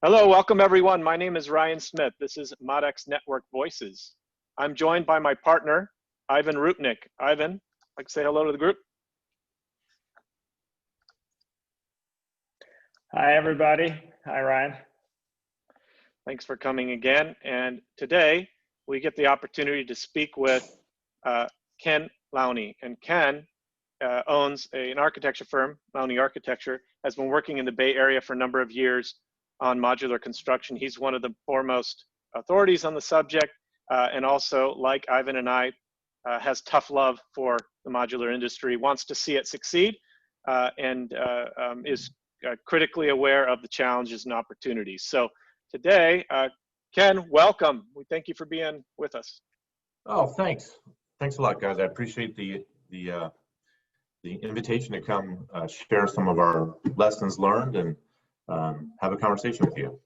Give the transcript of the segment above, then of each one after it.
Hello, welcome everyone. My name is Ryan Smith. This is ModX Network Voices. I'm joined by my partner, Ivan Rupnik. Ivan, like to say hello to the group? Hi, everybody. Hi, Ryan. Thanks for coming again. And today we get the opportunity to speak with Ken Lowney. And Ken owns an architecture firm, Lowney Architecture, has been working in the Bay Area for a number of years on modular construction. He's one of the foremost authorities on the subject, and also, like Ivan and I, has tough love for the modular industry, wants to see it succeed, and is critically aware of the challenges and opportunities. So today, Ken, welcome. We thank you for being with us. Oh, thanks. Thanks a lot, guys. I appreciate the invitation to come share some of our lessons learned and have a conversation with you.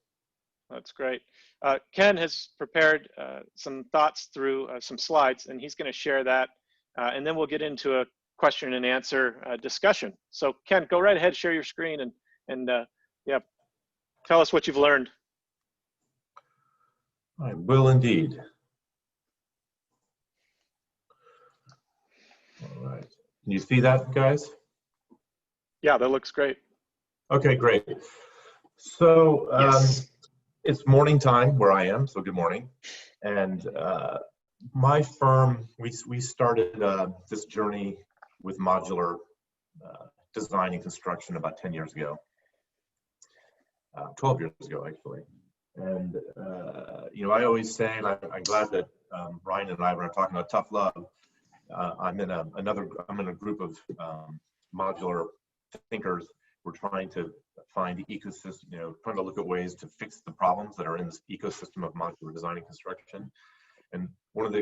That's great. Ken has prepared some thoughts through some slides, and he's going to share that, and then we'll get into a question and answer discussion. So Ken, go right ahead, share your screen, and yeah, tell us what you've learned. I will indeed. All right. Can you see that, guys? Yeah, that looks great. Okay, great. So Yes. it's morning time where I am, so good morning. And my firm, we started this journey with modular design and construction about 10 years ago, 12 years ago, actually. And, you know, I always say, and I'm glad that Ryan and I were talking about tough love. I'm in a group of modular thinkers. We're trying to find the ecosystem, you know, trying to look at ways to fix the problems that are in this ecosystem of modular design and construction. And one of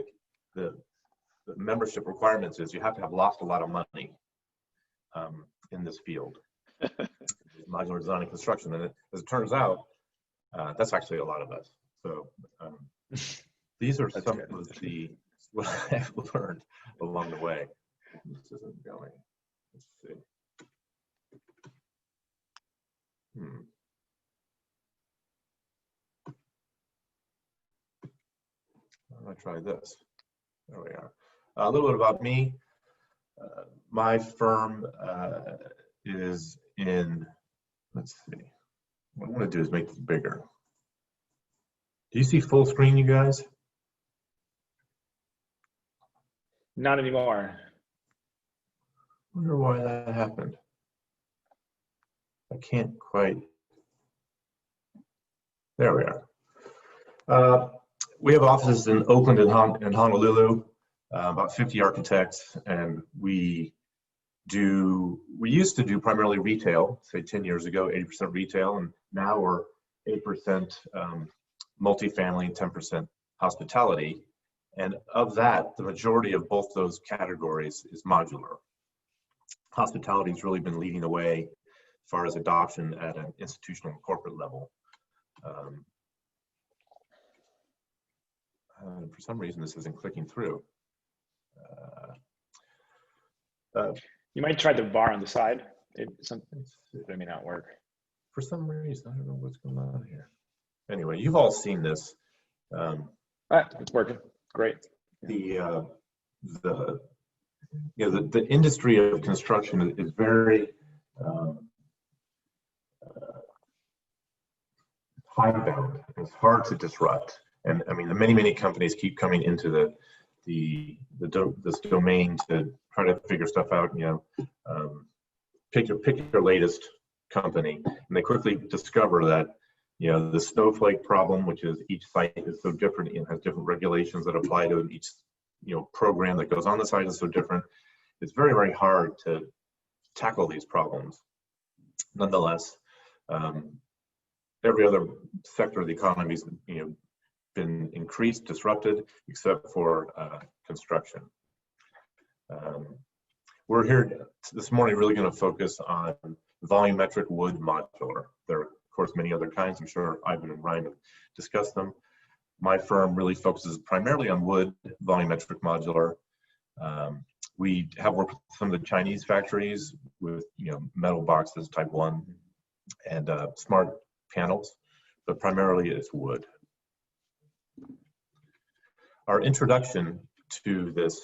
the membership requirements is you have to have lost a lot of money in this field, modular design and construction. And as it turns out, that's actually a lot of us. So these are some of the what I've learned along the way. This isn't going. Let's see. I'm going to try this. There we are. A little bit about me. My firm is in, let's see. What I'm going to do is make this bigger. Do you see full screen, you guys? Not anymore. I wonder why that happened. I can't quite. There we are. We have offices in Oakland and Honolulu, about 50 architects, and we used to do primarily retail, say 10 years ago, 80% retail, and now we're 8% multifamily and 10% hospitality. And of that, the majority of both those categories is modular. Hospitality has really been leading the way as far as adoption at an institutional and corporate level. For some reason, this isn't clicking through. You might try the bar on the side. It may not work. For some reason, I don't know what's going on here. Anyway, you've all seen this. It's working. Great. The industry of construction is very high-bound. It's hard to disrupt, and I mean, the many companies keep coming into this domain to try to figure stuff out. You know, pick your latest company, and they quickly discover that, you know, the snowflake problem, which is each site is so different and has different regulations that apply to each, you know, program that goes on the site is so different. It's very, very hard to tackle these problems. Nonetheless, every other sector of the economy has, you know, been increased, disrupted, except for construction. We're here this morning really going to focus on volumetric wood modular. There are, of course, many other kinds. I'm sure Ivan and Ryan have discussed them. My firm really focuses primarily on wood volumetric modular. We have worked with some of the Chinese factories with, you know, metal boxes type 1 and smart panels. but primarily it's wood. Our introduction to this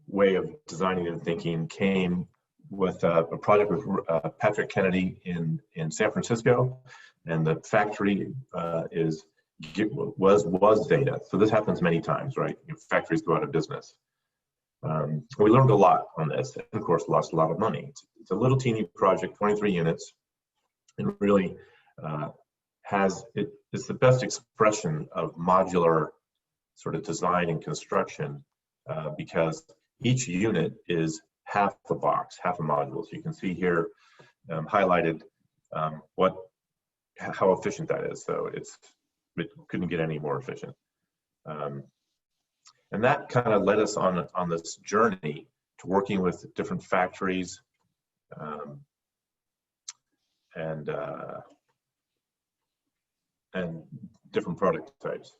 way of designing and thinking came with a project with Patrick Kennedy in San Francisco, and the factory was Zeta. So this happens many times, right? Factories go out of business. We learned a lot on this, and of course lost a lot of money. It's a little teeny project, 23 units, and really it's the best expression of modular sort of design and construction because each unit is half a box, half a module. So you can see here highlighted how efficient that is. So it couldn't get any more efficient. And that kind of led us on this journey to working with different factories and different product types.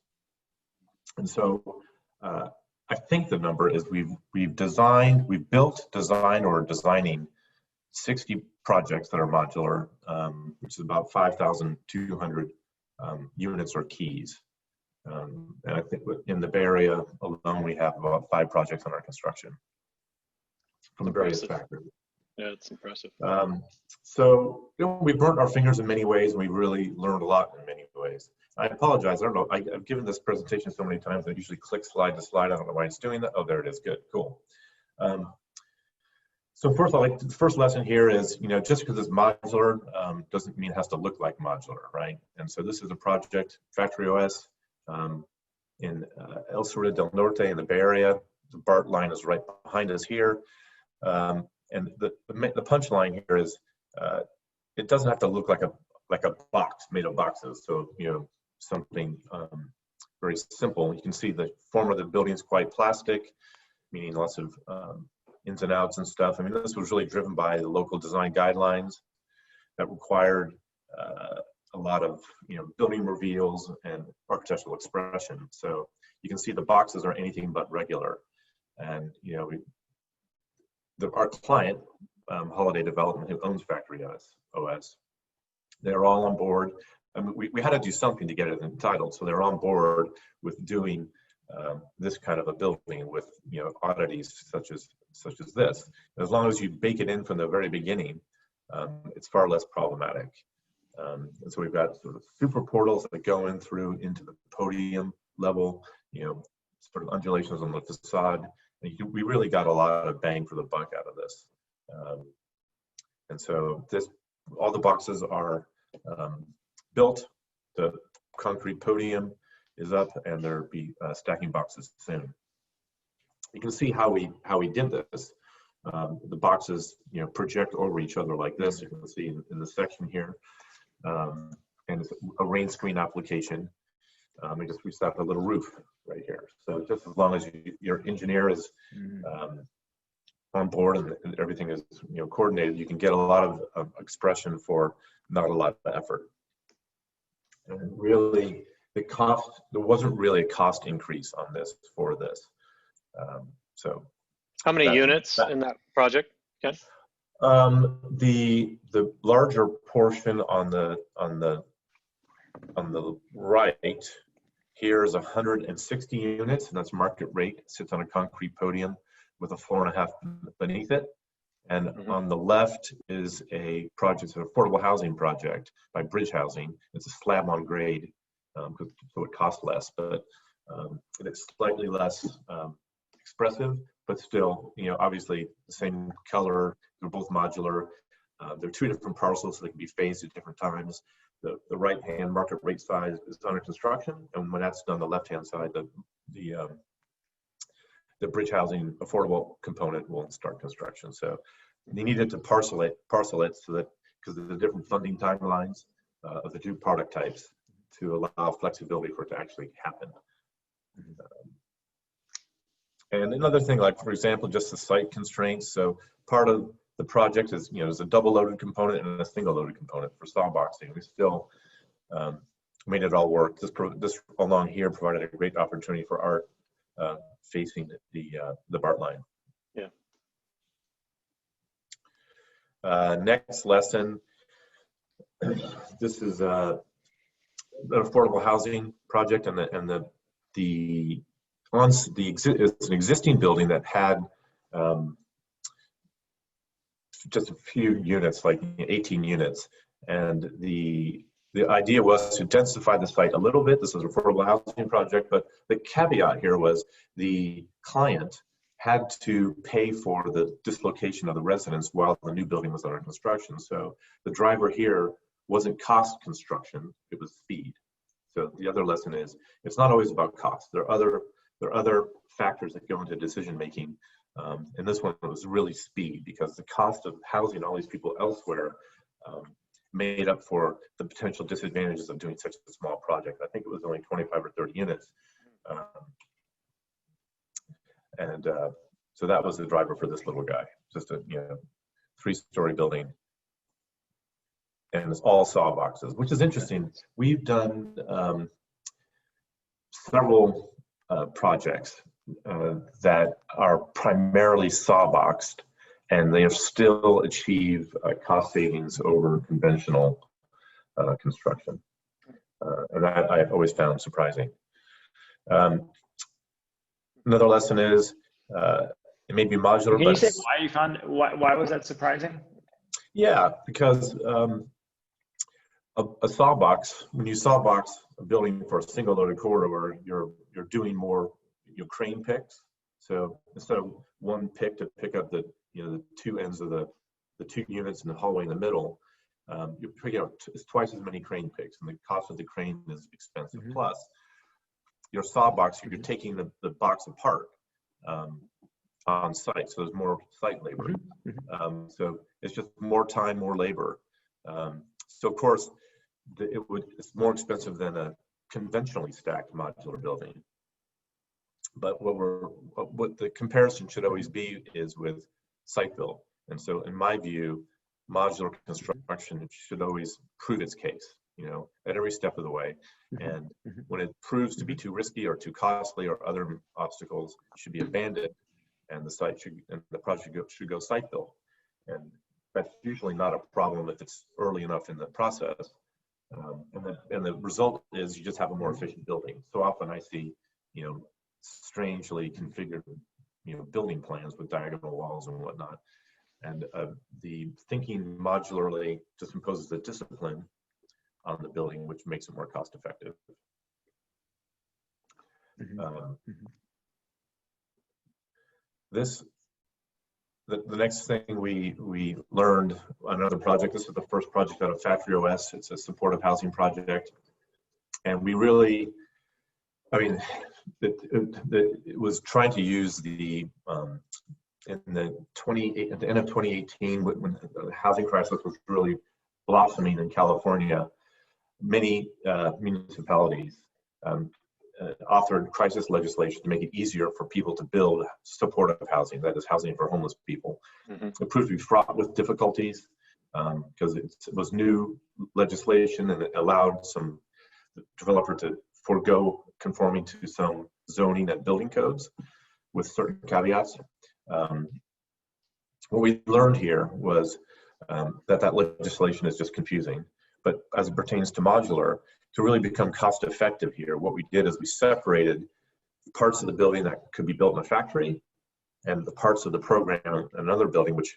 And so I think the number is we've built, designed, or designing 60 projects that are modular, which is about 5,200 units or keys. And I think in the Bay Area alone, we have about 5 projects under construction from the various factories. Yeah, it's impressive. So we burnt our fingers in many ways, and we really learned a lot in many ways. I apologize. I don't know. I've given this presentation so many times. I usually click slide to slide. I don't know why it's doing that. Oh, there it is. Good. Cool. So first, the first lesson here is, just because it's modular doesn't mean it has to look like modular, right? And so this is a project, Factory OS, in El Sur del Norte in the Bay Area. The BART line is right behind us here. And the punchline here is it doesn't have to look like a box made of boxes. So, something very simple. You can see the form of the building is quite plastic, meaning lots of ins and outs and stuff. I mean, this was really driven by the local design guidelines that required a lot of building reveals and architectural expression. So you can see the boxes are anything but regular, and our client, Holiday Development, who owns Factory OS, they're all on board. I mean, we had to do something to get it entitled, so they're on board with doing this kind of a building with oddities such as this. As long as you bake it in from the very beginning, it's far less problematic. And so we've got sort of super portals that go into the podium level, sort of undulations on the facade. And we really got a lot of bang for the buck out of this. And so all the boxes are built. The concrete podium is up, and there'll be stacking boxes soon. You can see how we did this. The boxes project over each other like this. You can see in the section here, and it's a rain screen application. We set up a little roof right here. So just as long as your engineer is on board and everything is coordinated, you can get a lot of expression for not a lot of effort. And really, there wasn't really a cost increase on this for this. So how many units in that project, Ken? The larger portion on the right here is 160 units, and that's market rate. It sits on a concrete podium with a floor and a half beneath it. And on the left is a project, an affordable housing project by Bridge Housing. It's a slab on grade, so it costs less, but it's slightly less expressive, but still, obviously the same color. They're both modular. They're 2 different parcels, so they can be phased at different times. The right-hand market rate size is under construction, and when that's done, the left-hand side, the Bridge Housing affordable component will start construction. So they needed to parcel it so that, because of the different funding timelines of the 2 product types, to allow flexibility for it to actually happen. And another thing, like for example, just the site constraints. So part of the project is, there's a double loaded component and a single loaded component for saw boxing. We still made it all work. This along here provided a great opportunity for art facing the BART line. Yeah. Next lesson. this is an affordable housing project, and it's an existing building that had just a few units, like 18 units, and the idea was to densify the site a little bit. This is an affordable housing project, but the caveat here was the client had to pay for the dislocation of the residents while the new building was under construction. So the driver here wasn't cost construction, it was speed. So the other lesson is, it's not always about cost. There are other factors that go into decision making. And this one was really speed, because the cost of housing all these people elsewhere made up for the potential disadvantages of doing such a small project. I think it was only 25 or 30 units. So that was the driver for this little guy. Just a 3-story building, and it's all saw boxes, which is interesting. We've done several projects that are primarily saw boxed, and they still achieve cost savings over conventional construction, and that I've always found surprising. Another lesson is it may be modular. Can you say why you found why was that surprising? Yeah, because a saw box, when you saw box a building for a single loaded corridor, you're doing more crane picks. So instead of one pick to pick up the the two ends of the 2 units in the hallway in the middle, you're picking up twice as many crane picks, and the cost of the crane is expensive. Mm-hmm. Plus, your saw box, you're taking the box apart on site, so there's more site labor. Mm-hmm. So it's just more time, more labor. So of course, it's more expensive than a conventionally stacked modular building. But what the comparison should always be is with site build. And so in my view, modular construction should always prove its case, at every step of the way. And when it proves to be too risky or too costly or other obstacles, it should be abandoned, and the project should go site build. And that's usually not a problem if it's early enough in the process. And the result is you just have a more efficient building. So often I see, strangely configured, building plans with diagonal walls and whatnot. And the thinking modularly just imposes a discipline on the building, which makes it more cost effective. The next thing we learned on another project, this is the first project out of Factory OS. It's a supportive housing project. And we really, it was trying to use at the end of 2018, when the housing crisis was really blossoming in California, many municipalities authored crisis legislation to make it easier for people to build supportive housing, that is housing for homeless people. It proved to be fraught with difficulties because it was new legislation, and it allowed some developer to forego conforming to some zoning and building codes with certain caveats. What we learned here was that legislation is just confusing. But as it pertains to modular, to really become cost effective here, what we did is we separated parts of the building that could be built in a factory and the parts of the program in another building, which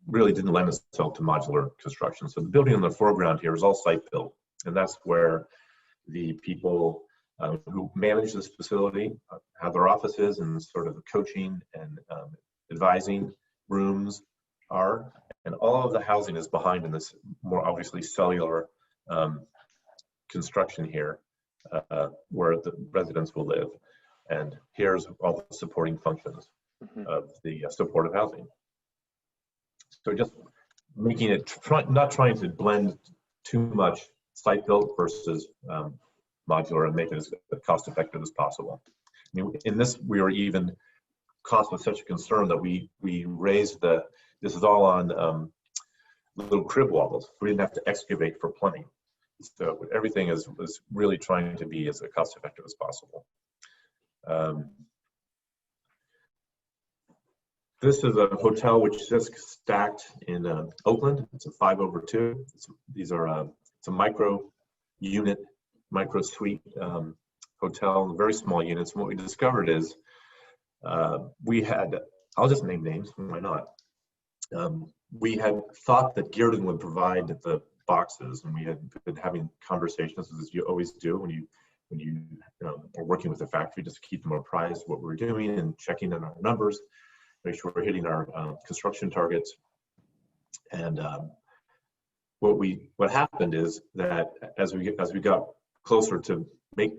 really didn't lend itself to modular construction. So the building in the foreground here is all site built, and that's where the people who manage this facility have their offices, and sort of the coaching and advising rooms are. And all of the housing is behind in this more obviously cellular construction here, where the residents will live. And here's all the supporting functions of the supportive housing. So just making it, not trying to blend too much site built versus modular, and make it as cost effective as possible. I mean, in this, we were even, cost was such a concern that we raised this is all on little crib walls. We didn't have to excavate for plumbing. So everything was really trying to be as cost effective as possible. This is a hotel which just stacked in Oakland. It's a 5/2. It's a micro unit, micro suite hotel, very small units. And what we discovered is we had, I'll just name names, why not? We had thought that Geerden would provide the boxes, and we had been having conversations, as you always do when you are working with the factory, just to keep them apprised of what we're doing and checking in our numbers, make sure we're hitting our construction targets. And what happened is that as we got closer to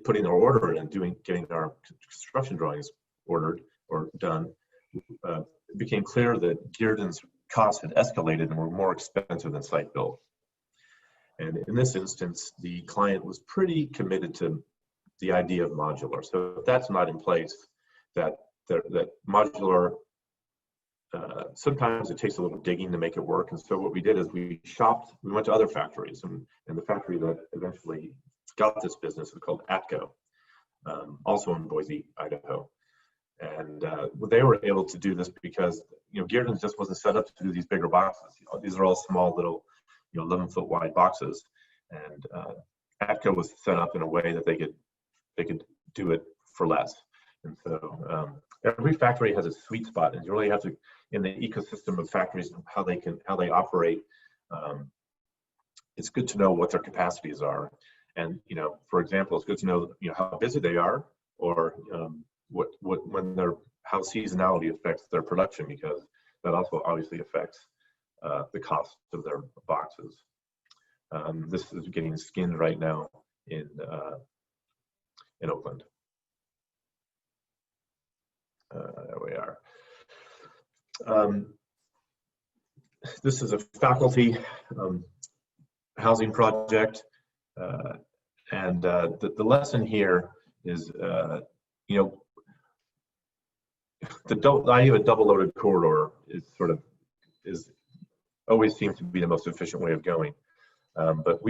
putting our order in and getting our construction drawings ordered or done, it became clear that Geerden's costs had escalated and were more expensive than site built. And in this instance, the client was pretty committed to the idea of modular. So if that's not in place, that modular, sometimes it takes a little digging to make it work. And so what we did is we went to other factories, and the factory that eventually got this business is called ATCO, also in Boise, Idaho. And they were able to do this because Geerden just wasn't set up to do these bigger boxes. These are all small little 11-foot wide boxes, and ATCO was set up in a way that they could do it for less. And so every factory has a sweet spot, and you really have to, in the ecosystem of factories, how they operate. It's good to know what their capacities are, and for example, it's good to know how busy they are, or how seasonality affects their production, because that also obviously affects the cost of their boxes. This is getting skinned right now in Oakland. There we are. This is a faculty housing project, and the lesson here is, the idea of a double-loaded corridor is always seems to be the most efficient way of going. But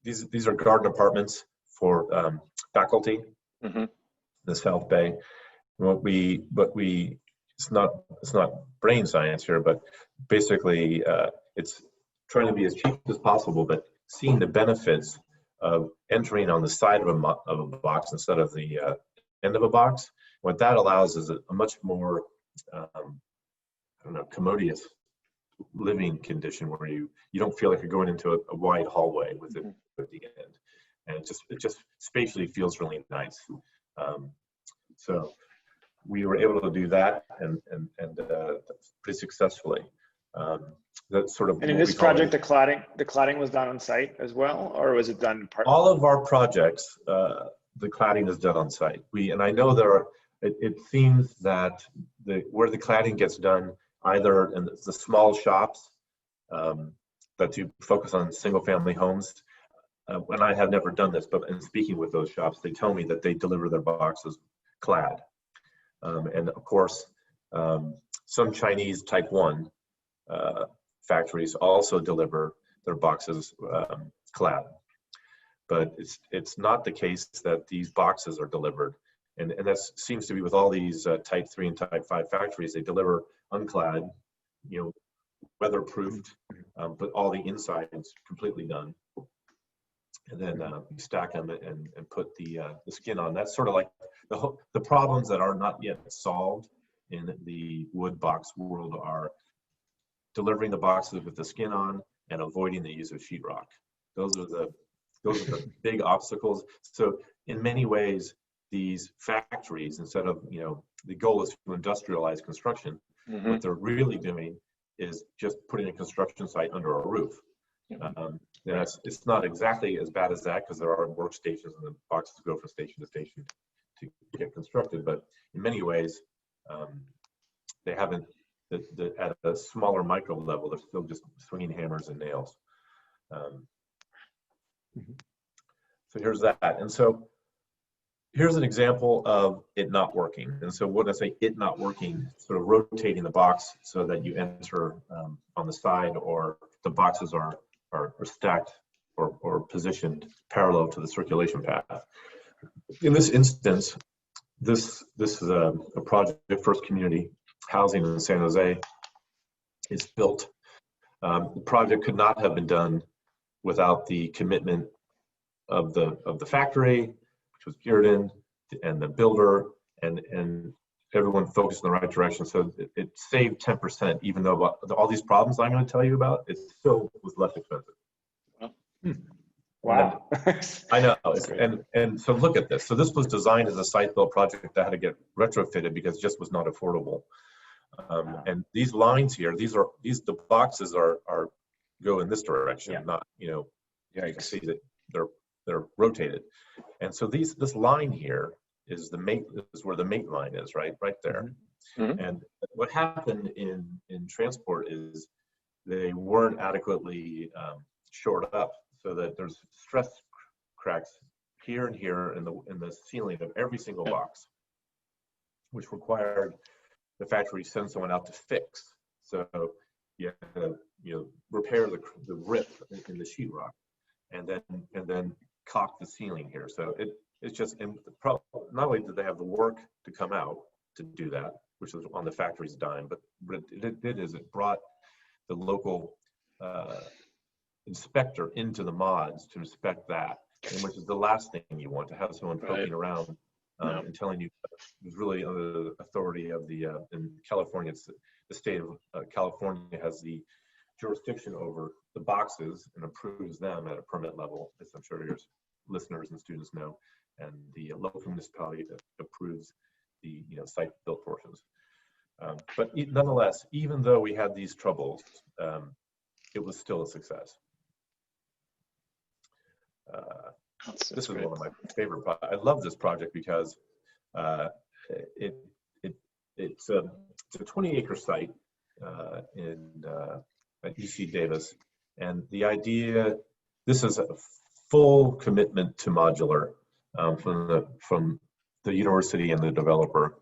these are garden apartments for faculty, Mm-hmm. the South Bay. It's not brain science here, but basically it's trying to be as cheap as possible, but seeing the benefits of entering on the side of a box instead of the end of a box. What that allows is a much more commodious living condition, where you don't feel like you're going into a wide hallway with the end, and it just spatially feels really nice. So we were able to do that and pretty successfully. That's sort of. And in this project, the cladding was done on site as well, or was it done in part? All of our projects, the cladding is done on site. And I know it seems that where the cladding gets done, either in the small shops that you focus on single-family homes. And I have never done this, but in speaking with those shops, they tell me that they deliver their boxes clad. And of course, some Chinese Type 1 factories also deliver their boxes clad. But it's not the case that these boxes are delivered. And that seems to be with all these Type 3 and Type 5 factories. They deliver unclad, weatherproofed, but all the insides completely done. And then you stack them and put the skin on. That's sort of like the problems that are not yet solved in the wood box world are delivering the boxes with the skin on and avoiding the use of sheetrock. Those are the big obstacles. So in many ways, these factories, instead of, the goal is to industrialize construction, Mm-hmm. what they're really doing is just putting a construction site under a roof. It's not exactly as bad as that, because there are workstations and the boxes go from station to station to get constructed. But in many ways, they haven't, at a smaller micro level, they're still just swinging hammers and nails. So here's that. And so here's an example of it not working. And so when I say it not working, sort of rotating the box so that you enter on the side, or the boxes are stacked or positioned parallel to the circulation path. In this instance, this is a project, First Community Housing in San Jose. It's built. The project could not have been done without the commitment of the factory, which was Gearden, and the builder, and everyone focused in the right direction. So it saved 10%, even though all these problems I'm going to tell you about, it still was less expensive. Wow. I know. That's great. And so look at this. So this was designed as a site-built project that had to get retrofitted because it just was not affordable. Wow. And these lines here, the boxes are go in this direction, Yeah. not, you can Yikes. see that they're rotated. And so this line here is where the mate line is, right there. Mhm. And what happened in transport is they weren't adequately shored up, so that there's stress cracks here and here in the ceiling of every single box, which required the factory send someone out to fix. So you have to, repair the rip in the sheetrock, and then caulk the ceiling here. So it's just, and not only did they have the work to come out to do that, which was on the factory's dime, but what it did is it brought the local inspector into the mods to inspect that, and which is the last thing you want, to have someone poking around and telling you it's really under the authority of the in California. It's the state of California has the jurisdiction over the boxes and approves them at a permit level, as I'm sure your listeners and students know, and the local municipality approves the site built portions. But nonetheless, even though we had these troubles, it was still a success. This is one of my favorite projects. I love this project because it's a 20-acre site at UC Davis, and the idea, this is a full commitment to modular from the university and the developer,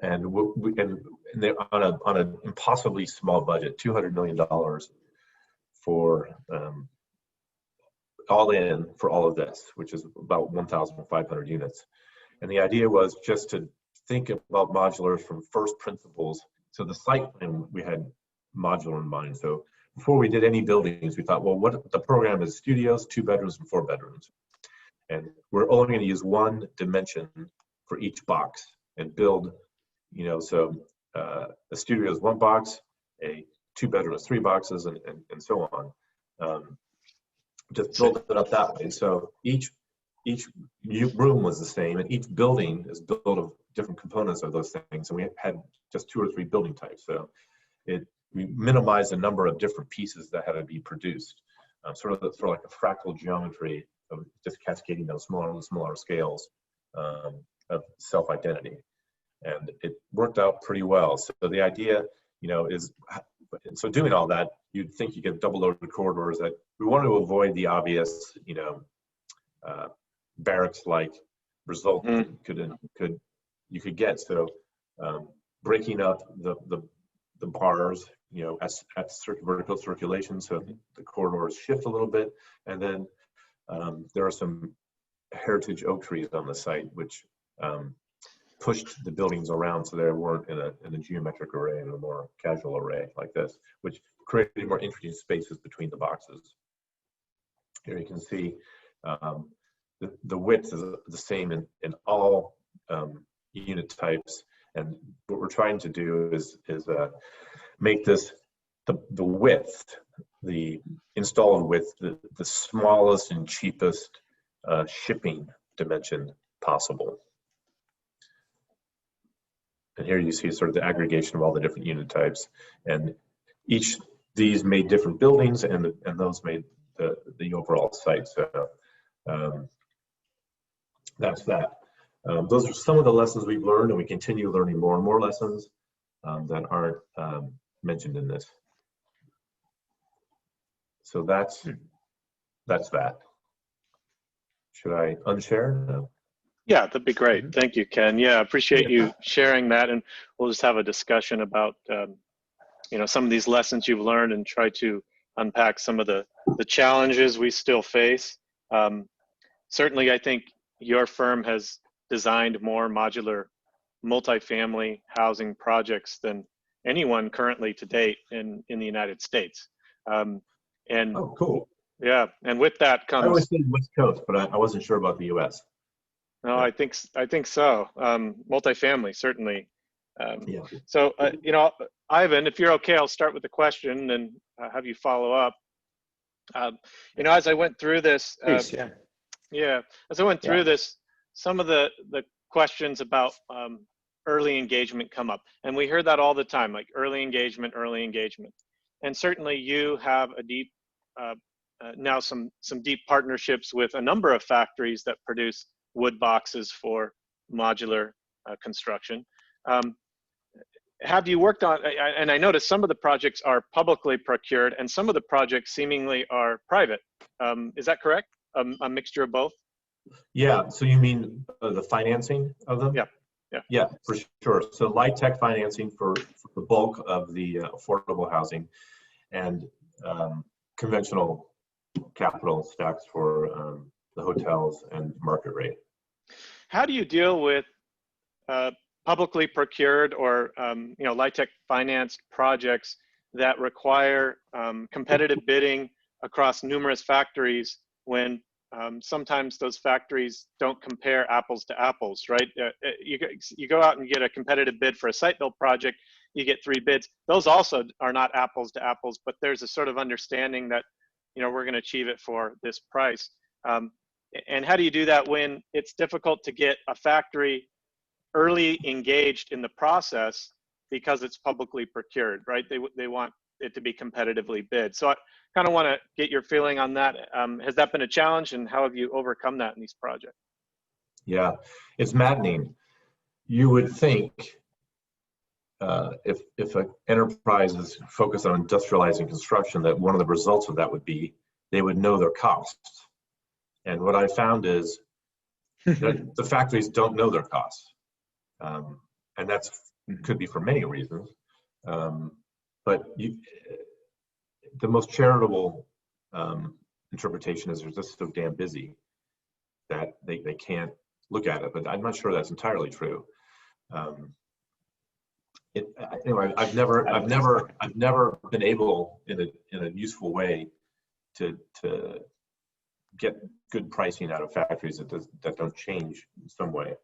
and they're on an impossibly small budget, $200 million for all in for all of this, which is about 1,500 units. And the idea was just to think about modular from first principles. So the site plan, we had modular in mind. So before we did any buildings, we thought, well, what the program is: studios, 2 bedrooms and 4 bedrooms. And we're only going to use one dimension for each box and build, so a studio is 1 box, a 2-bedroom is 3 boxes, and so on. Just build it up that way. So each room was the same, and each building is built of different components of those things. And we had just 2 or 3 building types. So we minimized the number of different pieces that had to be produced, sort of like a fractal geometry of just cascading those smaller and smaller scales of self-identity. And it worked out pretty well. So the idea, is, so doing all that, you'd think you get double-loaded corridors. That we want to avoid the obvious, barracks-like result you could get. So breaking up the bars, at vertical circulation, so the corridors shift a little bit, and then there are some heritage oak trees on the site, which pushed the buildings around so they weren't in a geometric array, in a more casual array like this, which created more interesting spaces between the boxes. Here you can see the width is the same in all unit types, and what we're trying to do is make this the width, the installed width, the smallest and cheapest shipping dimension possible. And here you see sort of the aggregation of all the different unit types, and these made different buildings, and those made the overall site. So that's that. Those are some of the lessons we've learned, and we continue learning more and more lessons that aren't mentioned in this. So that's that. Should I unshare? No. Yeah, that'd be great. Thank you, Ken. Yeah, appreciate you sharing that, and we'll just have a discussion about some of these lessons you've learned and try to unpack some of the challenges we still face. Certainly, I think your firm has designed more modular multifamily housing projects than anyone currently to date in the United States. And Oh, cool. yeah, and with that I always comes, think West Coast, but I wasn't sure about the US. no, I think so. Multifamily, certainly. Yeah. So, Ivan, if you're okay, I'll start with the question and have you follow up. As I went through this, Please, yeah. yeah, as I went through this, some of the questions about early engagement come up, and we hear that all the time, like early engagement. And certainly, you have a deep now some deep partnerships with a number of factories that produce wood boxes for modular construction. Have you worked on, and I noticed some of the projects are publicly procured and some of the projects seemingly are private. Is that correct? A mixture of both? Yeah, so you mean the financing of them? Yeah. Yeah, for sure. So LIHTC financing for the bulk of the affordable housing, and conventional capital stacks for the hotels and market rate. How do you deal with publicly procured or LIHTC financed projects that require competitive bidding across numerous factories when sometimes those factories don't compare apples to apples, right? You go out and get a competitive bid for a site-built project, you get 3 bids. Those also are not apples to apples, but there's a sort of understanding that, we're going to achieve it for this price. And how do you do that when it's difficult to get a factory early engaged in the process because it's publicly procured, right? They want it to be competitively bid. So I kind of want to get your feeling on that. Has that been a challenge, and how have you overcome that in these projects? Yeah, it's maddening. You would think if an enterprise is focused on industrializing construction, that one of the results of that would be they would know their costs. And what I found is that the factories don't know their costs. And that's could be for many reasons. But the most charitable interpretation is they're just so damn busy that they can't look at it. But I'm not sure that's entirely true. Anyway, I've never been able in a useful way to get good pricing out of factories that don't change in some way.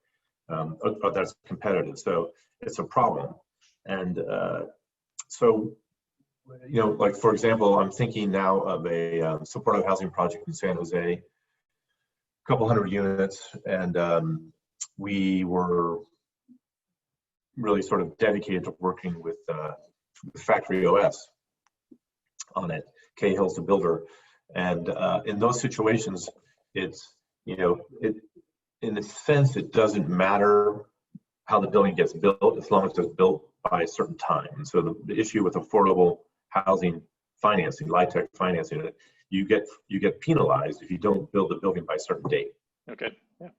Or that's competitive. So it's a problem. And so, like for example, I'm thinking now of a supportive housing project in San Jose, a couple hundred units, and we were really sort of dedicated to working with Factory OS on it. Cahill's the builder, and in those situations, it's in a sense, it doesn't matter how the building gets built as long as it's built by a certain time. And so the issue with affordable housing financing, LIHTC financing, you get penalized if you don't build the building by a certain date. Okay. Yeah.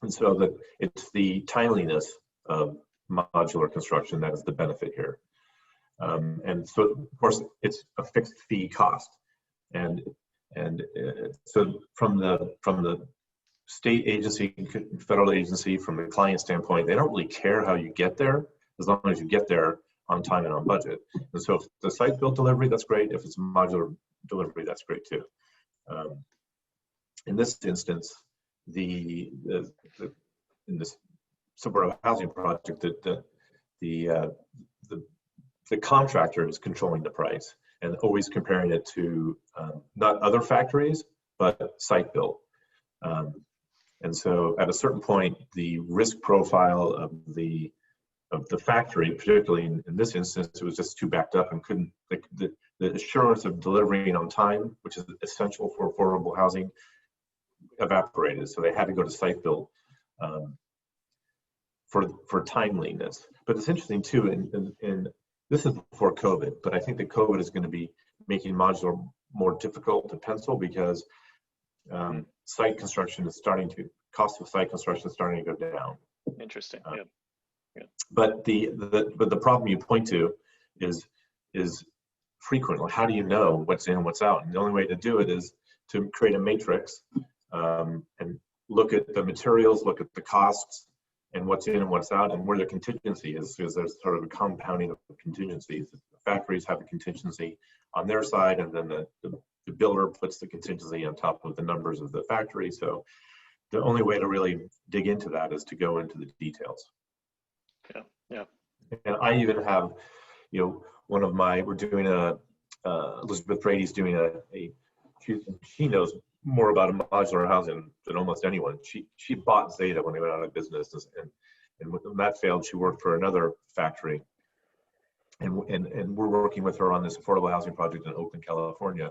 And so it's the timeliness of modular construction that is the benefit here. And so of course it's a fixed fee cost, and so from the state agency, federal agency, from the client standpoint, they don't really care how you get there as long as you get there on time and on budget. And so if the site built delivery, that's great. If it's modular delivery, that's great too. In this instance, in this supportive housing project, the contractor is controlling the price and always comparing it to not other factories, but site built. And so at a certain point, the risk profile of the factory, particularly in this instance, it was just too backed up and couldn't, the assurance of delivering on time, which is essential for affordable housing, evaporated. So they had to go to site build for timeliness. But it's interesting too, and this is before COVID, but I think that COVID is going to be making modular more difficult to pencil because site construction is cost of site construction is starting to go down. Interesting. Yeah. But the problem you point to is frequently, how do you know what's in and what's out? And the only way to do it is to create a matrix and look at the materials, look at the costs, and what's in and what's out, and where the contingency is, because there's sort of a compounding of contingencies. The factories have a contingency on their side, and then the builder puts the contingency on top of the numbers of the factory. So the only way to really dig into that is to go into the details. Yeah, yeah. And I even have, one of my, we're doing Elizabeth Brady's doing she knows more about modular housing than almost anyone. She bought Zeta when they went out of business, and when that failed, she worked for another factory. And we're working with her on this affordable housing project in Oakland, California.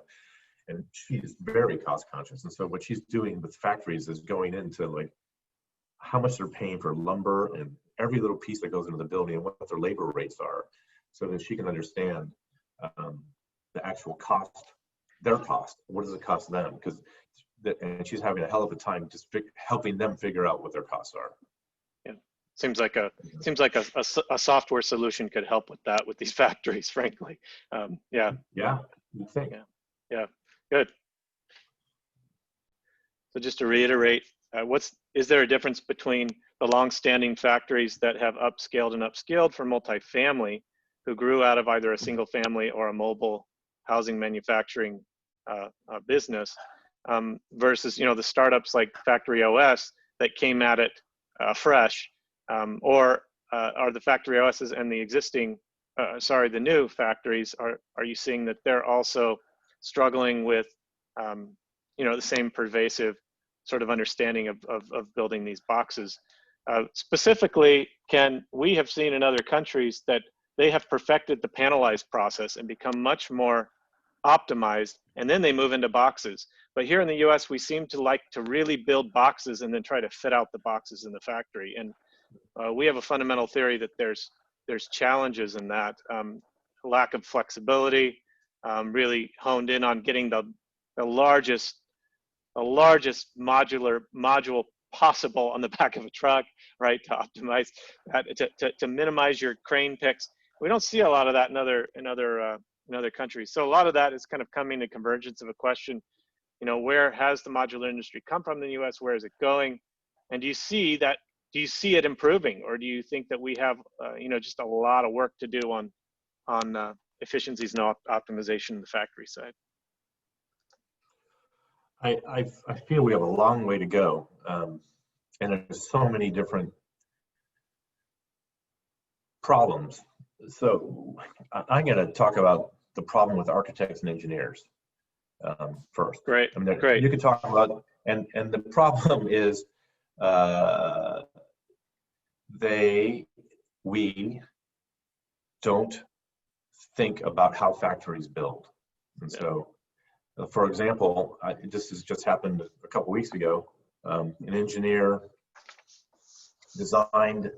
And she's very cost conscious. And so what she's doing with factories is going into like how much they're paying for lumber and every little piece that goes into the building and what their labor rates are, so that she can understand the actual cost, their cost. What does it cost them? And she's having a hell of a time just helping them figure out what their costs are. Yeah, seems like a software solution could help with that with these factories, frankly. Yeah. Yeah, you think. Yeah. Good. So just to reiterate, is there a difference between the long-standing factories that have upscaled and upskilled for multifamily, who grew out of either a single family or a mobile housing manufacturing business, versus the startups like Factory OS that came at it fresh, or are the Factory OSs and the existing, the new factories, are you seeing that they're also struggling with the same pervasive sort of understanding of building these boxes? Specifically, Ken, we have seen in other countries that they have perfected the panelized process and become much more optimized, and then they move into boxes. But here in the US, we seem to like to really build boxes and then try to fit out the boxes in the factory. And we have a fundamental theory that there's challenges in that. Lack of flexibility, really honed in on getting the largest module possible on the back of a truck, right? To optimize that, to minimize your crane picks. We don't see a lot of that in other countries. So a lot of that is kind of coming to convergence of a question, where has the modular industry come from in the US? Where is it going? And do you see it improving, or do you think that we have, just a lot of work to do on efficiencies and optimization in the factory side? I feel we have a long way to go, and there's so many different problems. So I'm going to talk about the problem with architects and engineers first. Great. You could talk about, and the problem is we don't think about how factories build. And so, for example, this has just happened a couple weeks ago. An engineer designed,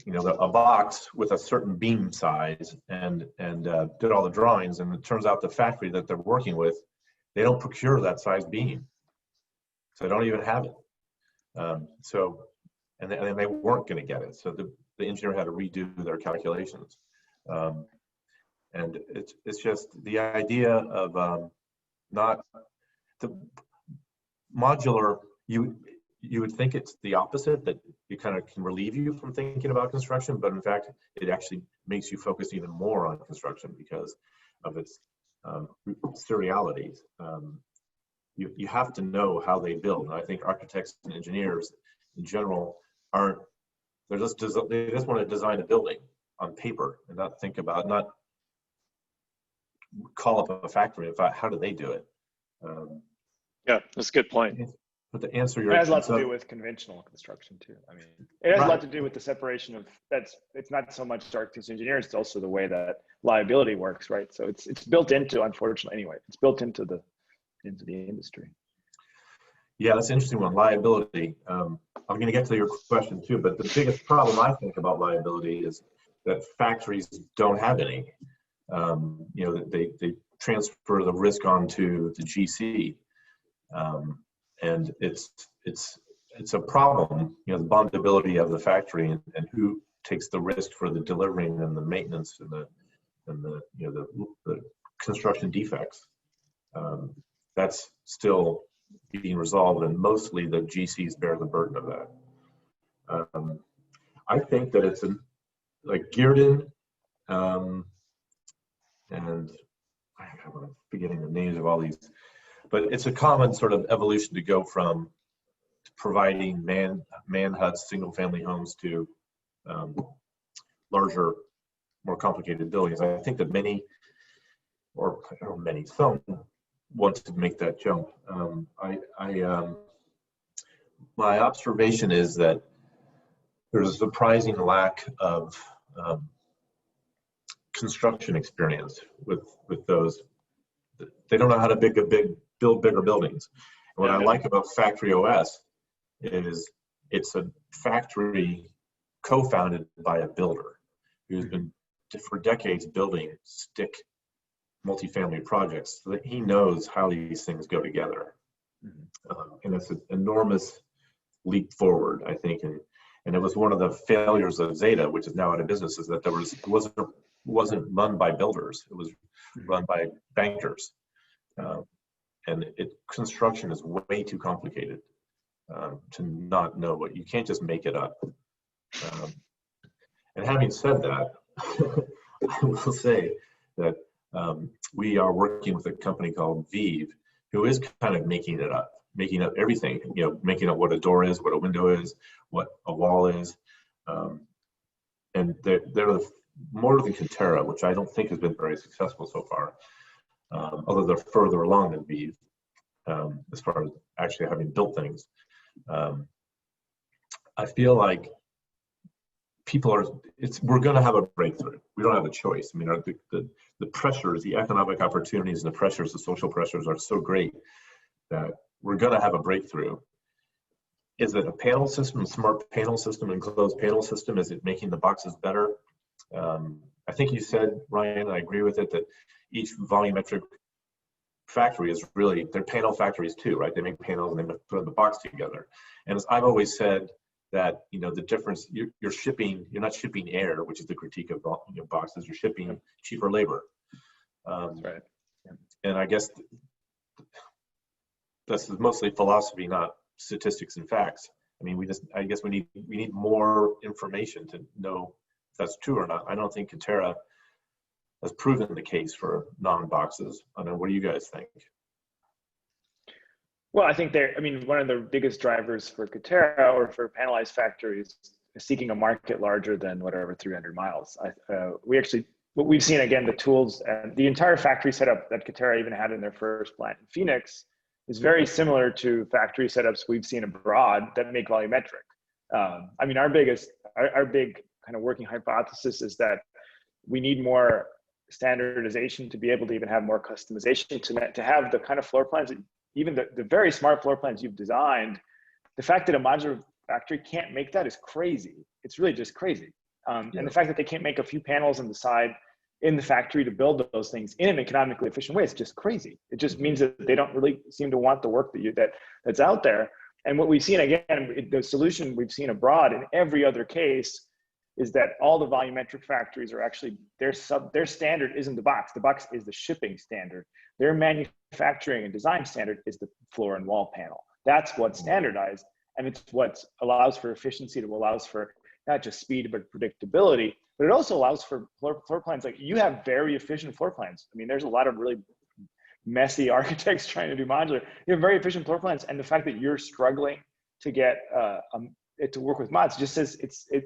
a box with a certain beam size and did all the drawings. And it turns out the factory that they're working with, they don't procure that size beam, so they don't even have it. And they weren't going to get it. So the engineer had to redo their calculations. And it's just the idea of not the modular. You would think it's the opposite, that it kind of can relieve you from thinking about construction, but in fact, it actually makes you focus even more on construction because of its serialities. You have to know how they build, and I think architects and engineers in general they just want to design a building on paper and not call up a factory and find how do they do it. Yeah, that's a good point. But to answer your, it has a lot to do with conventional construction too. I mean, it has a lot to do with the separation of it's not so much architects and engineers, it's also the way that liability works, right? So it's built into, unfortunately anyway, it's built into the industry. Yeah, that's an interesting one, liability. I'm going to get to your question too, but the biggest problem I think about liability is that factories don't have any. They transfer the risk onto the GC, and it's a problem. The bondability of the factory and who takes the risk for the delivering and the maintenance and the construction defects. That's still being resolved, and mostly the GCs bear the burden of that. I think that it's like Gearden, and I'm forgetting the names of all these, but it's a common sort of evolution to go from providing man huts, single family homes to larger, more complicated buildings. I think that some want to make that jump. My observation is that there's a surprising lack of construction experience with those. They don't know how to build bigger buildings. And what I like about Factory OS is it's a factory co-founded by a builder who's been for decades building stick multifamily projects, so that he knows how these things go together. And it's an enormous leap forward, I think. And it was one of the failures of Zeta, which is now out of business, is that it wasn't run by builders. It was run by bankers. And construction is way too complicated to not know what you can't just make it up. And having said that, I will say that we are working with a company called Vive, who is kind of making up everything, making up what a door is, what a window is, what a wall is. And they're more than Katera, which I don't think has been very successful so far, although they're further along than Vive as far as actually having built things. I feel like we're going to have a breakthrough. We don't have a choice. I mean, the pressures, the economic opportunities and the pressures, the social pressures are so great that we're going to have a breakthrough. Is it a panel system, a smart panel system, enclosed panel system? Is it making the boxes better? I think you said, Ryan, and I agree with it, that each volumetric factory is really, they're panel factories too, right? They make panels and they put the box together. And as I've always said, that the difference, you're not shipping air, which is the critique of boxes. You're shipping cheaper labor. That's right. And I guess this is mostly philosophy, not statistics and facts. I mean, I guess we need more information to know if that's true or not. I don't think Katera has proven the case for non-boxes. I don't know, what do you guys think? Well, I think one of the biggest drivers for Katera or for panelized factories is seeking a market larger than whatever 300 miles. What we've seen, again, the tools and the entire factory setup that Katera even had in their first plant in Phoenix is very similar to factory setups we've seen abroad that make volumetric. Our big kind of working hypothesis is that we need more standardization to be able to even have more customization to have the kind of floor plans that even the very smart floor plans you've designed. The fact that a modular factory can't make that is crazy. It's really just crazy. And the fact that they can't make a few panels on the side in the factory to build those things in an economically efficient way is just crazy. It just means that they don't really seem to want the work that's out there. And what we've seen, again, the solution we've seen abroad in every other case is that all the volumetric factories are actually, their standard isn't the box is the shipping standard. Their manufacturing and design standard is the floor and wall panel. That's what's standardized, and it's what allows for efficiency, it allows for not just speed, but predictability, but it also allows for floor plans. Like, you have very efficient floor plans. I mean, there's a lot of really messy architects trying to do modular. You have very efficient floor plans, and the fact that you're struggling to get it to work with mods just says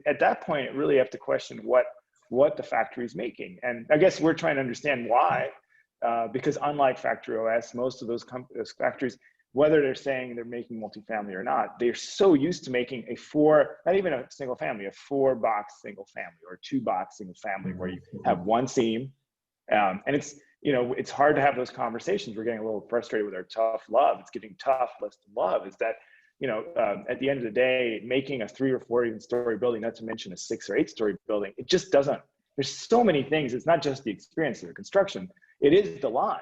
at that point, really have to question what the factory is making. And I guess we're trying to understand why, because unlike Factory OS, most of those factories, whether they're saying they're making multifamily or not, they're so used to making not even a single family, a 4-box single family or a 2-box single family where you have one seam. And it's hard to have those conversations. We're getting a little frustrated with our tough love. It's getting tough, less than love, is that, at the end of the day, making a 3 or 4 even story building, not to mention a 6 or 8 story building, it just doesn't. There's so many things. It's not just the experience of the construction. It is the line.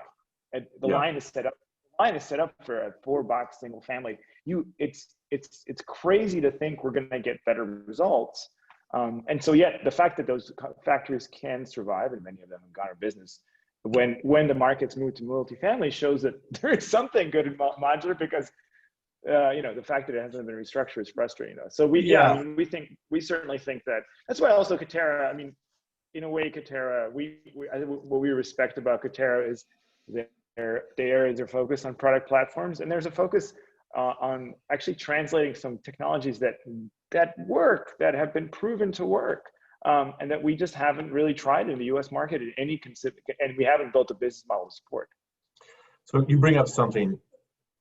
And the line is set up. The line is set up for a 4-box single family. It's crazy to think we're going to get better results. And so, yet the fact that those factories can survive, and many of them have gone out of business, when the markets move to multifamily shows that there is something good in modular, because the fact that it hasn't been restructured is frustrating us. So I mean, we certainly think that. That's why also Katerra, I mean, in a way, Katerra, what we respect about Katerra is their focus on product platforms, and there's a focus on actually translating some technologies that work, that have been proven to work, and that we just haven't really tried in the U.S. market in any and we haven't built a business model to support. So you bring up something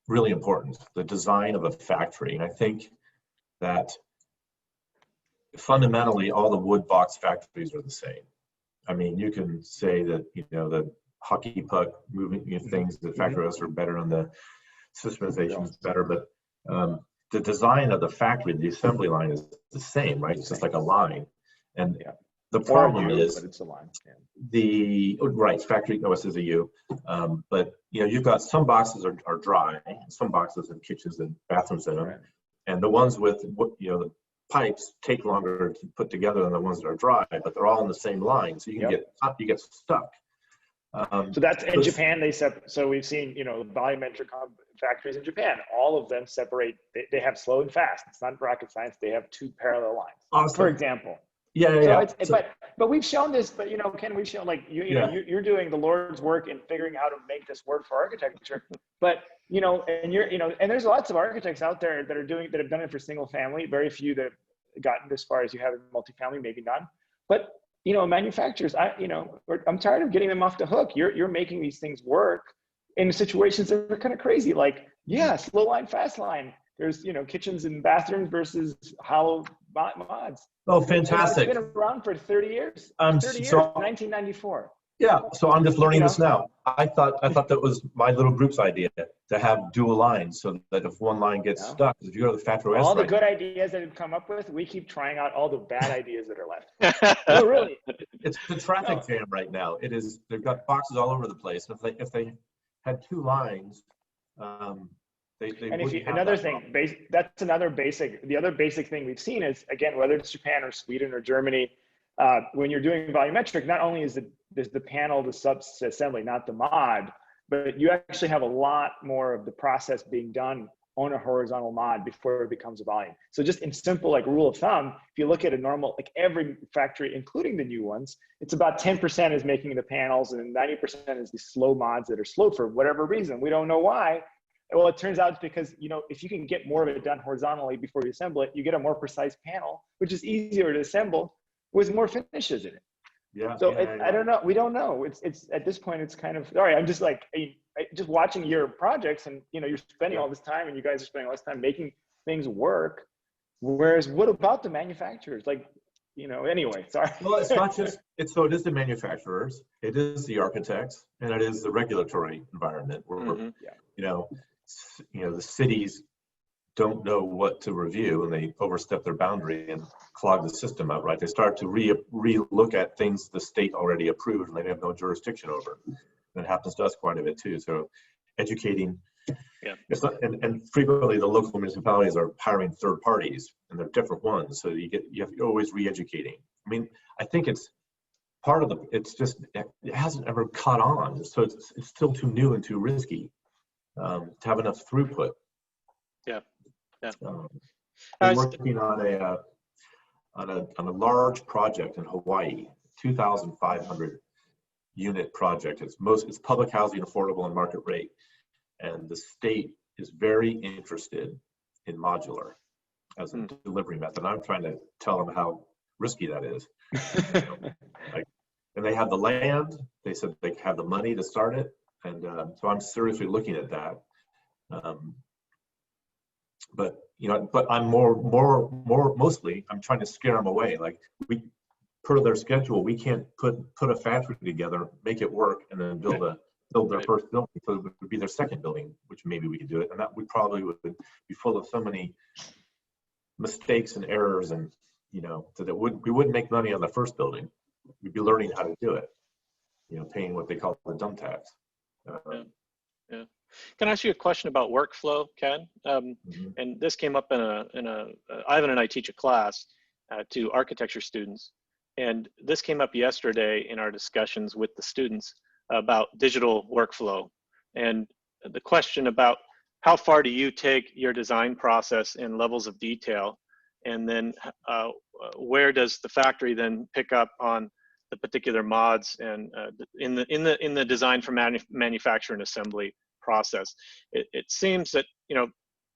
really important, the design of a factory. And I think that fundamentally all the wood box factories are the same. I mean, you can say that, the hockey puck moving things, the factories are better and the systemization is better, but the design of the factory, the assembly line is the same, right? It's just like a line. And the problem is, but it's a line. Right, factory OS is a U, but you've got some boxes are dry, some boxes have kitchens and bathrooms in them, right. And the ones with the pipes take longer to put together than the ones that are dry, but they're all in the same line, so you can get stuck. So that's in Japan. So we've seen volumetric factories in Japan. All of them separate. They have slow and fast. It's not rocket science. They have two parallel lines. Awesome. For example. But we've shown this. But Ken, we've shown you're doing the Lord's work in figuring how to make this work for architecture. But and there's lots of architects out there that have done it for single family. Very few that have gotten as far as you have in multifamily, maybe none. But manufacturers, I'm tired of getting them off the hook. You're making these things work in situations that are kind of crazy. Like, slow line, fast line. There's kitchens and bathrooms versus hollow mods. Oh, fantastic! It's been around for 30 years. 30 years, 1994. Yeah, so I'm just learning this now. I thought that was my little group's idea to have dual lines, so that if one line gets stuck, if you go to the factory, all the good ideas that have come up with, we keep trying out all the bad ideas that are left. No, really, it's the traffic jam right now. It is. They've got boxes all over the place. And if they had two lines, they and if another thing, that's another basic. The other basic thing we've seen is, again, whether it's Japan or Sweden or Germany, when you're doing volumetric, not only is the panel the sub-assembly, not the mod, but you actually have a lot more of the process being done on a horizontal mod before it becomes a volume. So just in simple, rule of thumb, if you look at a normal, every factory, including the new ones, it's about 10% is making the panels and 90% is the slow mods that are slow for whatever reason. We don't know why. Well, it turns out it's because, if you can get more of it done horizontally before you assemble it, you get a more precise panel, which is easier to assemble with more finishes in it. Yeah. So I don't know. We don't know. It's at this point, it's kind of, sorry, I'm just just watching your projects and, you're spending all this time and you guys are spending all this time making things work. Whereas what about the manufacturers? Anyway, sorry. Well, it's not just, it is the manufacturers, it is the architects, and it is the regulatory environment where, the cities don't know what to review and they overstep their boundary and clog the system up, right? They start to re-look at things the state already approved and they have no jurisdiction over. And it happens to us quite a bit too. So educating, it's not, and frequently the local municipalities are hiring third parties and they're different ones. So you're always re-educating. I mean, I think it's part of it hasn't ever caught on. So it's still too new and too risky to have enough throughput. Yeah. I'm working on a large project in Hawaii, 2,500 unit project. It's public housing, affordable, and market rate, and the state is very interested in modular as a delivery method. I'm trying to tell them how risky that is. And they have the land. They said they have the money to start it, and so I'm seriously looking at that. But I'm mostly I'm trying to scare them away. Per their schedule, we can't put a factory together, make it work, and then build their first building. So it would be their second building, which maybe we could do it, and that would probably be full of so many mistakes and errors, and so that we wouldn't make money on the first building. We'd be learning how to do it, paying what they call the dump tax. Yeah. Can I ask you a question about workflow, Ken? And this came up in Ivan and I teach a class to architecture students, and this came up yesterday in our discussions with the students. about digital workflow. And the question about how far do you take your design process in levels of detail, and then where does the factory then pick up on the particular mods and in the design for manufacture and assembly process. It seems that, you know,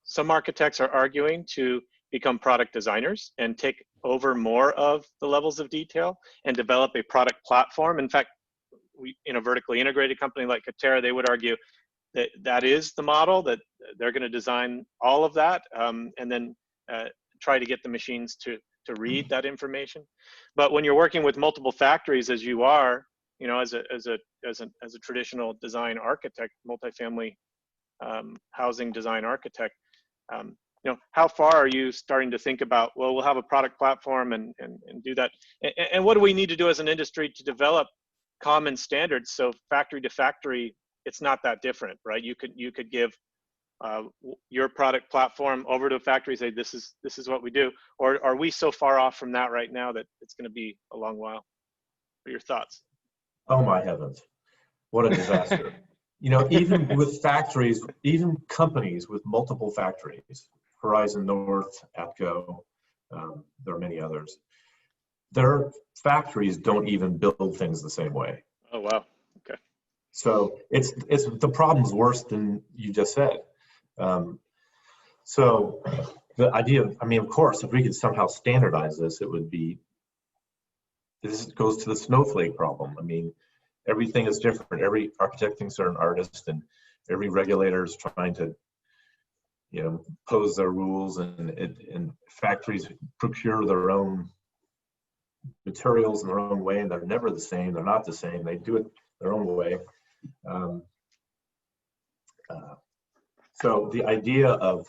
some architects are arguing to become product designers and take over more of the levels of detail and develop a product platform. In fact, in a vertically integrated company like Katerra, they would argue that that is the model, that they're going to design all of that and then try to get the machines to read that information. But when you're working with multiple factories, as you are, you know, as a traditional design architect, multifamily housing design architect, you know, how far are you starting to think about, well, we'll have a product platform and do that, and what do we need to do as an industry to develop common standards so factory to factory it's not that different, right? You could give your product platform over to a factory, say this is what we do, or are we so far off from that right now that it's going to be a long while? What are your thoughts? Oh my heavens, what a disaster. You know, even with factories, even companies with multiple factories, Horizon North, APCO, there are many others, their factories don't even build things the same way. Oh, wow. Okay. So it's the problem's worse than you just said. So the idea of, I mean, of course, if we could somehow standardize this, it would be, this goes to the snowflake problem. I mean, everything is different. Every architect thinks they're an artist, and every regulator is trying to, you know, pose their rules, and factories procure their own materials in their own way, and they're never the same. They're not the same. They do it their own way. So the idea of,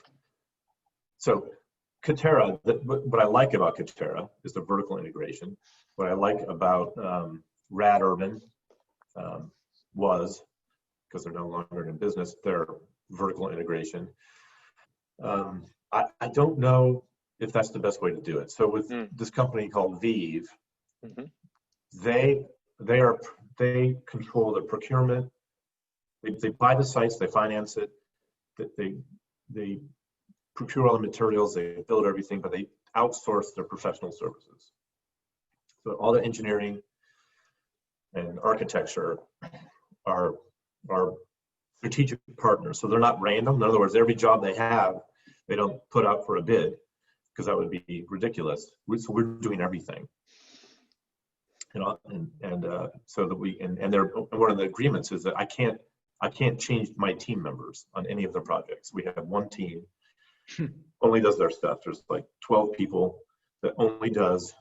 so Katerra, what I like about Katerra is the vertical integration. What I like about Rad Urban was, because they're no longer in business, their vertical integration. I don't know if that's the best way to do it. So with this company called Vive, they control the procurement. They buy the sites, they finance it, they procure all the materials, they build everything, but they outsource their professional services. So all the engineering and architecture are strategic partners. So they're not random. In other words, every job they have, they don't put out for a bid, because that would be ridiculous. So we're doing everything. You know, and so that we, and one of the agreements is that I can't change my team members on any of their projects. We have one team only does their stuff. There's like 12 people that only does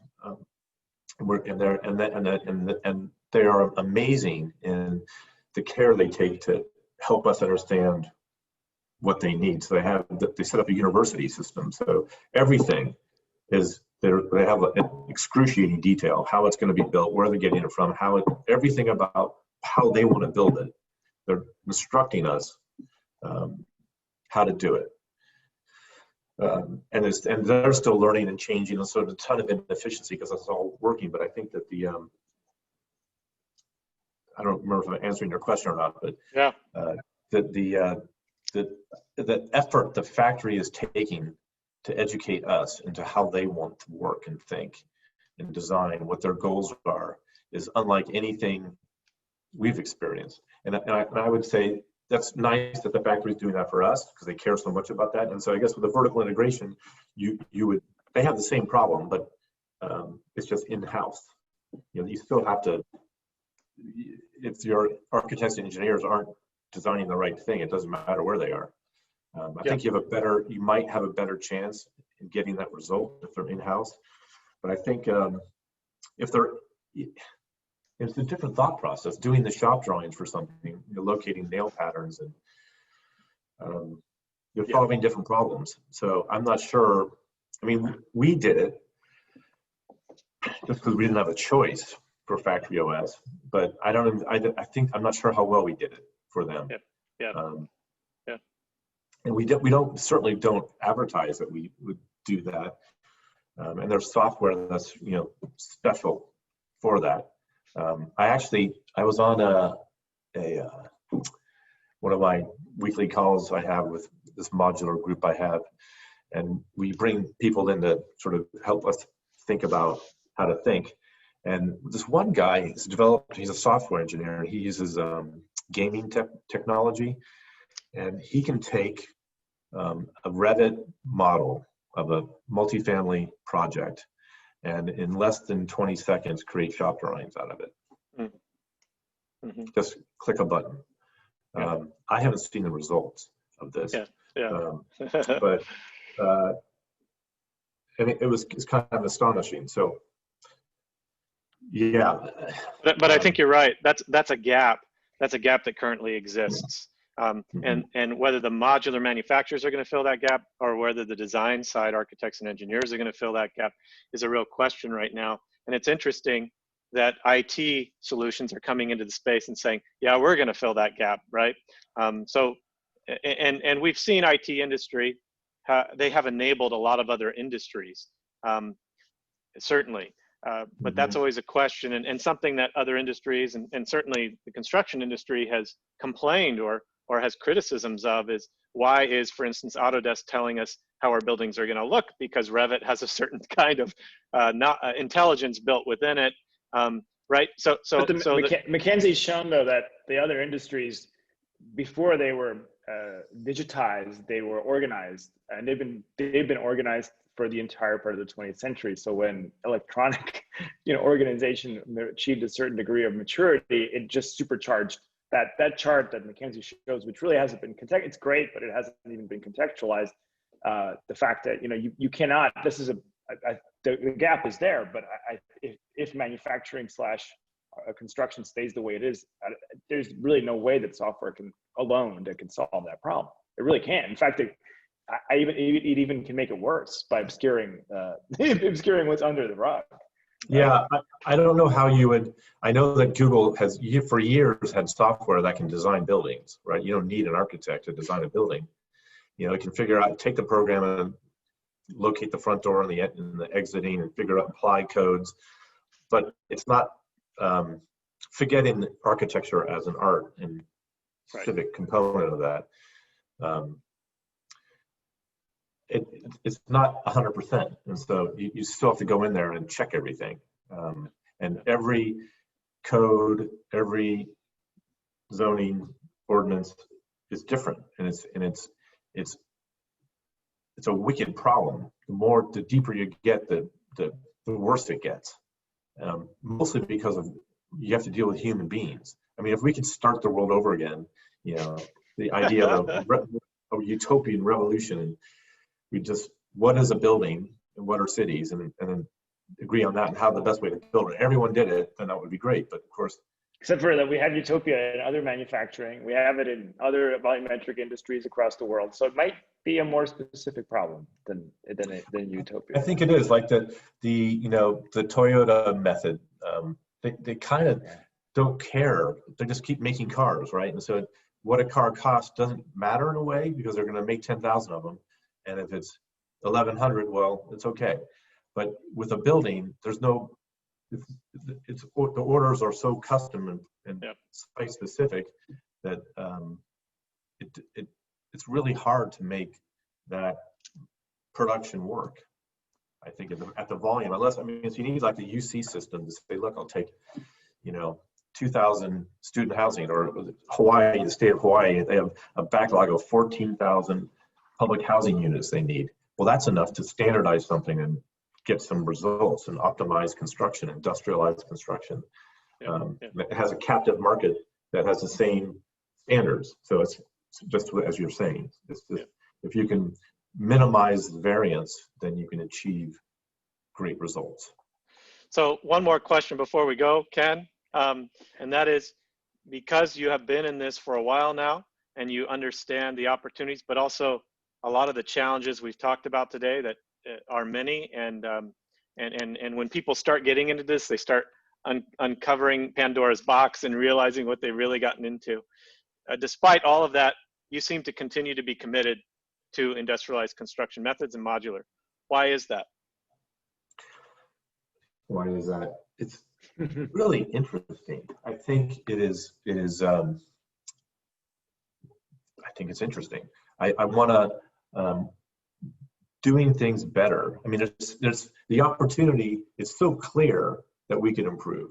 work, and they are amazing in the care they take to help us understand what they need. So they set up a university system. So everything is, they have an excruciating detail, how it's going to be built, where they're getting it from, everything about how they want to build it. They're instructing us how to do it. And they're still learning and changing, and so there's a ton of inefficiency because it's all working. But I think that I don't remember if I'm answering your question or not, but yeah, the effort the factory is taking to educate us into how they want to work and think and design, what their goals are, is unlike anything we've experienced. And I would say that's nice that the factory is doing that for us, because they care so much about that. And so I guess with the vertical integration, they have the same problem, but it's just in-house. You know, you still have to, if your architects and engineers aren't designing the right thing, it doesn't matter where they are. I think you might have a better chance in getting that result if they're in-house. But I think it's a different thought process, doing the shop drawings for something, you're locating nail patterns, and you're solving different problems. So I'm not sure. I mean, we did it just because we didn't have a choice for Factory OS, but I think I'm not sure how well we did it for them. And we certainly don't advertise that we would do that. And there's software that's, you know, special for that. I was on one of my weekly calls I have with this modular group I have, and we bring people in to sort of help us think about how to think. And this one guy has developed, he's a software engineer, and he uses gaming technology, and he can take a Revit model of a multifamily project and in less than 20 seconds create shop drawings out of it. Mm-hmm. Just click a button. Yeah. I haven't seen the results of this, but and it's kind of astonishing. So yeah, but I think you're right. That's a gap. That's a gap that currently exists. And whether the modular manufacturers are going to fill that gap, or whether the design side architects and engineers are going to fill that gap, is a real question right now. And it's interesting that IT solutions are coming into the space and saying, yeah, we're going to fill that gap, right? So we've seen IT industry, they have enabled a lot of other industries, certainly. But that's always a question, and something that other industries, and certainly the construction industry, has complained or has criticisms of is, why is, for instance, Autodesk telling us how our buildings are going to look, because Revit has a certain kind of intelligence built within it, right? So McKinsey's shown, though, that the other industries, before they were digitized, they were organized, and they've been organized for the entire part of the 20th century. So when electronic, organization achieved a certain degree of maturity, it just supercharged that chart that McKinsey shows, which really hasn't been it's great, but it hasn't even been contextualized. The fact that you cannot. This is the gap is there, but if manufacturing / construction stays the way it is, there's really no way that software can solve that problem. It really can't. In fact, it even can make it worse by obscuring what's under the rug. Yeah, I don't know how you would. I know that Google has for years had software that can design buildings, right? You don't need an architect to design a building. It can figure out, take the program and locate the front door and the exiting, and figure out apply codes. But it's not forgetting architecture as an art and civic component of that. It's not 100%, and so you still have to go in there and check everything. And every code, every zoning ordinance is different, and it's a wicked problem. The deeper you get, the worse it gets. Mostly because you have to deal with human beings. I mean, if we could start the world over again, the idea of a utopian revolution. What is a building and what are cities, and then agree on that and how the best way to build it. Everyone did it, then that would be great. But of course, except for that, we have utopia in other manufacturing. We have it in other volumetric industries across the world. So it might be a more specific problem than utopia. I think it is, like the Toyota method. They kind of don't care. They just keep making cars, right? And so what a car costs doesn't matter in a way, because they're going to make 10,000 of them. And if it's 1,100, well, it's okay. But with a building, there's the orders are so custom and site specific that it's really hard to make that production work. I think at the volume, unless, if you need like the UC system to say, look, I'll take 2,000 student housing, or Hawaii, the state of Hawaii, they have a backlog of 14,000 public housing units they need. Well, that's enough to standardize something and get some results and optimize construction, industrialized construction. It has a captive market that has the same standards. So it's just as you're saying, if you can minimize the variance, then you can achieve great results. So one more question before we go, Ken, and that is, because you have been in this for a while now and you understand the opportunities, but also a lot of the challenges we've talked about today that are many, and when people start getting into this, they start uncovering Pandora's box and realizing what they've really gotten into. Despite all of that, you seem to continue to be committed to industrialized construction methods and modular. Why is that? Why is that? really interesting. I think it is. I think it's interesting. I want to doing things better. I mean, there's the opportunity. It's so clear that we can improve,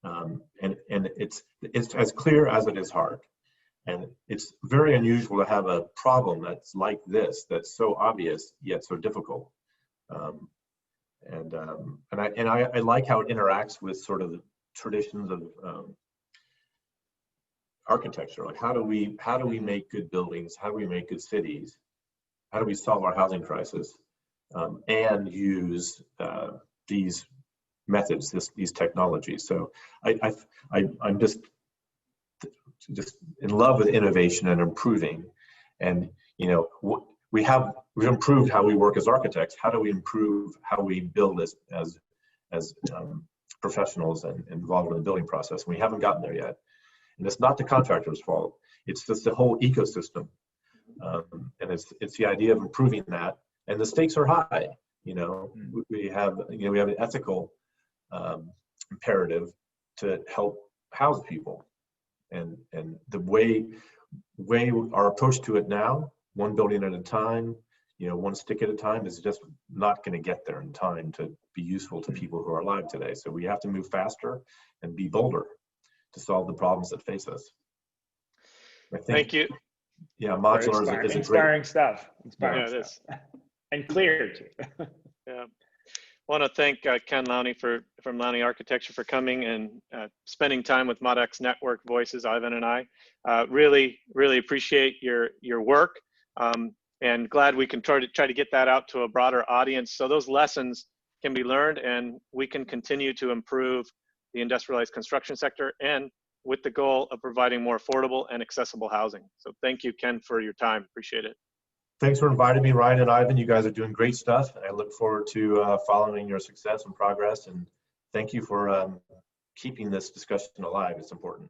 and it's as clear as it is hard. And it's very unusual to have a problem that's like this, that's so obvious yet so difficult. And I like how it interacts with sort of the traditions of architecture. Like how do we make good buildings? How do we make good cities? How do we solve our housing crisis and use these methods, these technologies? So I'm just in love with innovation and improving. And you know, we've improved how we work as architects. How do we improve how we build as professionals and involved in the building process? We haven't gotten there yet, and it's not the contractor's fault. It's just the whole ecosystem, and it's the idea of improving that. And the stakes are high. You know, we have an ethical imperative to help house people. And the way our approach to it now, one building at a time, you know, one stick at a time, is just not going to get there in time to be useful to people who are alive today. So we have to move faster and be bolder to solve the problems that face us. Thank you. Yeah, modular is inspiring stuff. Inspiring stuff. It is. And clear too. Yeah. I want to thank Ken Lowney from Lowney Architecture for coming and spending time with ModX Network Voices, Ivan and I. Really appreciate your work, and glad we can try to get that out to a broader audience so those lessons can be learned and we can continue to improve the industrialized construction sector, and with the goal of providing more affordable and accessible housing. So thank you, Ken, for your time. Appreciate it. Thanks for inviting me, Ryan and Ivan. You guys are doing great stuff, and I look forward to following your success and progress. And thank you for keeping this discussion alive. It's important.